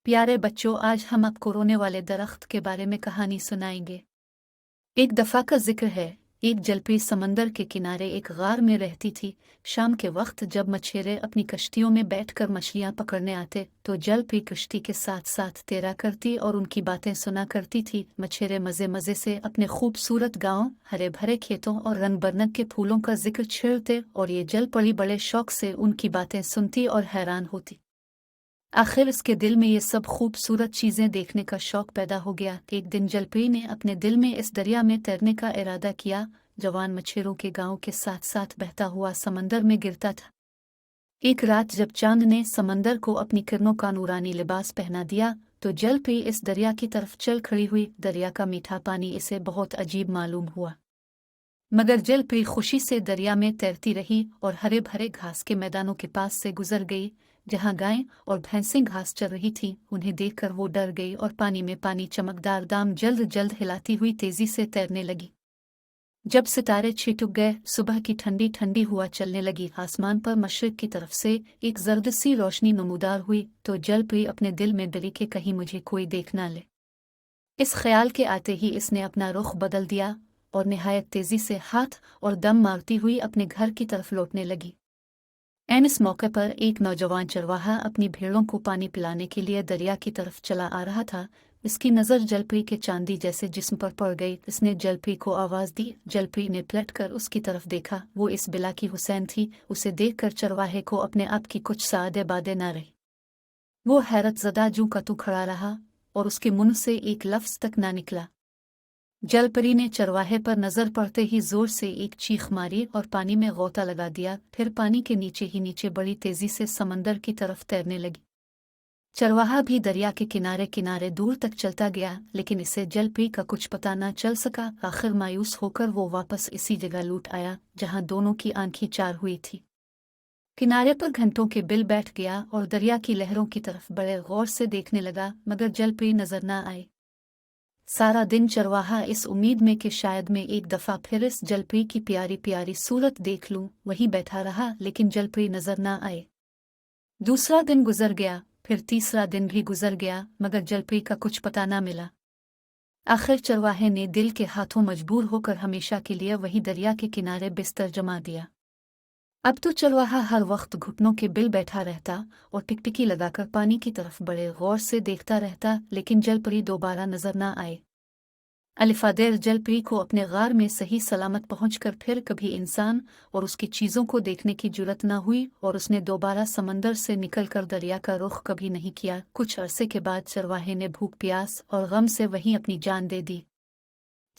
प्यारे बच्चों, आज हम आपको रोने वाले दरख्त के बारे में कहानी सुनाएंगे। एक दफा का जिक्र है। एक जलपरी समंदर के किनारे एक गार में रहती थी। शाम के वक्त जब मछेरे अपनी कश्तियों में बैठकर मछलियां पकड़ने आते तो जलपरी कश्ती के साथ साथ तैरा करती और उनकी बातें सुना करती थी। मछेरे मजे मजे से अपने खूबसूरत गांव, हरे भरे खेतों और रंग बरंग के फूलों का जिक्र छेड़ते और ये जलपरी बड़े शौक से उनकी बातें सुनती और हैरान होती। आखिर उसके दिल में ये सब खूबसूरत चीजें देखने का शौक पैदा हो गया। एक दिन जलपरी ने अपने दिल में इस दरिया में तैरने का इरादा किया। जवान मछेरों के गांव के साथ साथ बहता हुआ समंदर में गिरता था। एक रात जब चांद ने समंदर को अपनी किरणों का नूरानी लिबास पहना दिया तो जलपरी इस दरिया की तरफ चल खड़ी हुई। दरिया का मीठा पानी इसे बहुत अजीब मालूम हुआ, मगर जलपरी खुशी से दरिया में तैरती रही और हरे भरे घास के मैदानों के पास से गुजर गई जहां गायें और भैंसें घास चर रही थीं। उन्हें देखकर वो डर गई और पानी में पानी चमकदार दाम जल्द जल्द हिलाती हुई तेजी से तैरने लगी। जब सितारे छिटक गए, सुबह की ठंडी ठंडी हुआ चलने लगी। आसमान पर मशरिक की तरफ से एक जर्द सी रोशनी नमूदार हुई तो जलपरी अपने दिल में डरी कि कहीं मुझे कोई देख ना ले। इस ख्याल के आते ही इसने अपना रुख बदल दिया और निहायत तेजी से हाथ और दम मारती हुई अपने घर की तरफ लौटने लगी। इस मौके पर एक नौजवान चरवाहा अपनी भेड़ों को पानी पिलाने के लिए दरिया की तरफ चला आ रहा था। इसकी नज़र जलपरी के चांदी जैसे जिस्म पर पड़ गई। इसने जलपरी को आवाज़ दी। जलपरी ने पलटकर उसकी तरफ देखा। वो इस बिला की हुसैन थी। उसे देखकर चरवाहे को अपने आप की कुछ सादे बादे ना रही। वो हैरत ज़दा जूं का तू खड़ा रहा और उसके मुंह से एक लफ्ज़ तक ना निकला। जलपरी ने चरवाहे पर नजर पड़ते ही जोर से एक चीख मारी और पानी में गोता लगा दिया। फिर पानी के नीचे ही नीचे बड़ी तेजी से समंदर की तरफ तैरने लगी। चरवाहा भी दरिया के किनारे किनारे दूर तक चलता गया, लेकिन इसे जलपरी का कुछ पता न चल सका। आखिर मायूस होकर वो वापस इसी जगह लौट आया जहां दोनों की आंखें चार हुई थी। किनारे पर घंटों के बिल बैठ गया और दरिया की लहरों की तरफ बड़े गौर से देखने लगा, मगर जलपरी नजर न आई। सारा दिन चरवाहा इस उम्मीद में कि शायद मैं एक दफा फिर इस जलपरी की प्यारी प्यारी सूरत देख लूं, वहीं बैठा रहा, लेकिन जलपरी नजर ना आए। दूसरा दिन गुजर गया, फिर तीसरा दिन भी गुजर गया, मगर जलपरी का कुछ पता ना मिला। आखिर चरवाहे ने दिल के हाथों मजबूर होकर हमेशा के लिए वही दरिया के किनारे बिस्तर जमा दिया। अब तो चरवाहा हर वक्त घुटनों के बिल बैठा रहता और टिकटिकी लगाकर पानी की तरफ बड़े गौर से देखता रहता, लेकिन जलपरी दोबारा नजर ना आए। अलिफादेर जलपरी को अपने गार में सही सलामत पहुंचकर फिर कभी इंसान और उसकी चीज़ों को देखने की जुर्रत न हुई और उसने दोबारा समंदर से निकलकर दरिया का रुख कभी नहीं किया। कुछ अरसे के बाद चरवाहे ने भूख प्यास और गम से वहीं अपनी जान दे दी।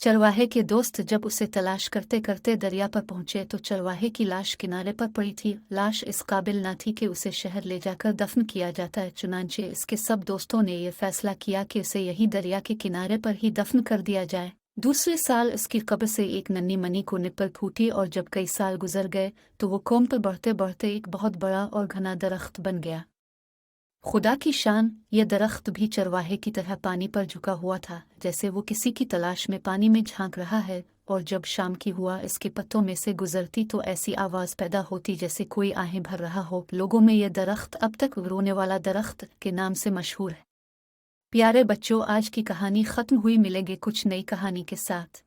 चरवाहे के दोस्त जब उसे तलाश करते करते दरिया पर पहुंचे तो चरवाहे की लाश किनारे पर पड़ी थी। लाश इस काबिल न थी कि उसे शहर ले जाकर दफन किया जाता है। चुनांचे इसके सब दोस्तों ने यह फैसला किया कि उसे यही दरिया के किनारे पर ही दफन कर दिया जाए। दूसरे साल इसकी कब्र से एक नन्ही मनी को निप्पल फूटी और जब कई साल गुजर गए तो वो कोम पर बढ़ते बढ़ते एक बहुत बड़ा और घना दरख्त बन गया। खुदा की शान, यह दरख्त भी चरवाहे की तरह पानी पर झुका हुआ था, जैसे वो किसी की तलाश में पानी में झांक रहा है। और जब शाम की हुआ इसके पत्तों में से गुजरती तो ऐसी आवाज पैदा होती जैसे कोई आहें भर रहा हो। लोगों में यह दरख्त अब तक रोने वाला दरख्त के नाम से मशहूर है। प्यारे बच्चों, आज की कहानी खत्म हुई। मिलेंगे कुछ नई कहानी के साथ।